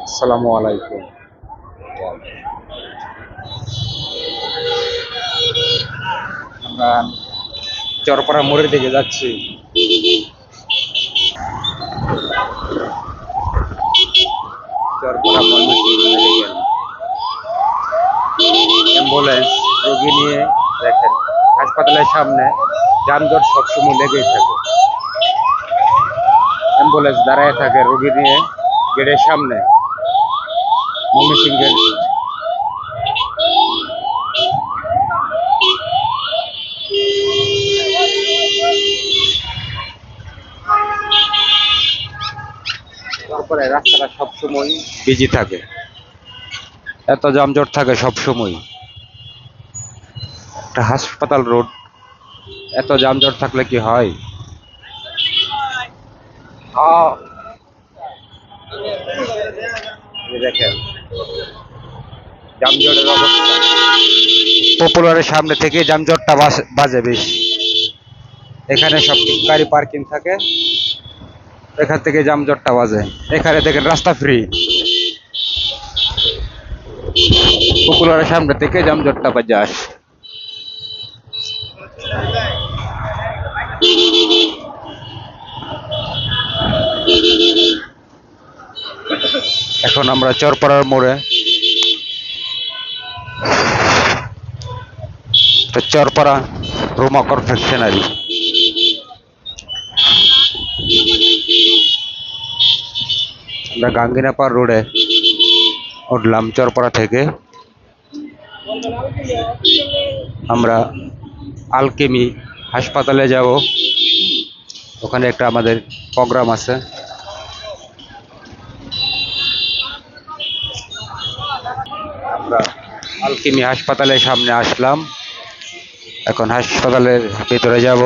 আসসালামু আলাইকুম। আমরা চরপাড়া মোড়ের দিকে যাচ্ছি। চরপাড়া মেডিকেল অ্যাম্বুলেন্স রোগী নিয়ে দেখেন হাসপাতালের সামনে যানজট সবসময় লেগেই থাকে। অ্যাম্বুলেন্স দাঁড়ায় থাকে রোগী নিয়ে গেটের সামনে। ময়মনসিংহের তারপরে রাস্তাটা সবসময় বিজি থাকে, এত যানজট থাকে সবসময়। একটা হাসপাতাল রোড, এত যানজট থাকলে কি হয়? দেখেন যানজটের অবস্থা। পপুলারের সামনে থেকে যানজটটা বাজে বেশি। এখানে সব গাড়ি পার্কিং থাকে, এখান থেকে যানজটটা বাজে। এখানে দেখেন রাস্তা ফ্রি, পপুলারের সামনে থেকে যানজটটা বাজে আসে। এখন আমরা চরপাড়ার মোড়ে, চরপাড়া রোমা কনফেকশনারি। আমরা গাঙ্গিনাপাড় রোডে উঠলাম চরপাড়া থেকে। আমরা আলকেমি হাসপাতালে যাব, ওখানে একটা আমাদের প্রোগ্রাম আছে। আমরা আলকেমি হাসপাতালের সামনে আসলাম, এখন হাসপাতালের ভিতরে যাব।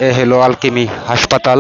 এ হলো আলকেমি হাসপাতাল।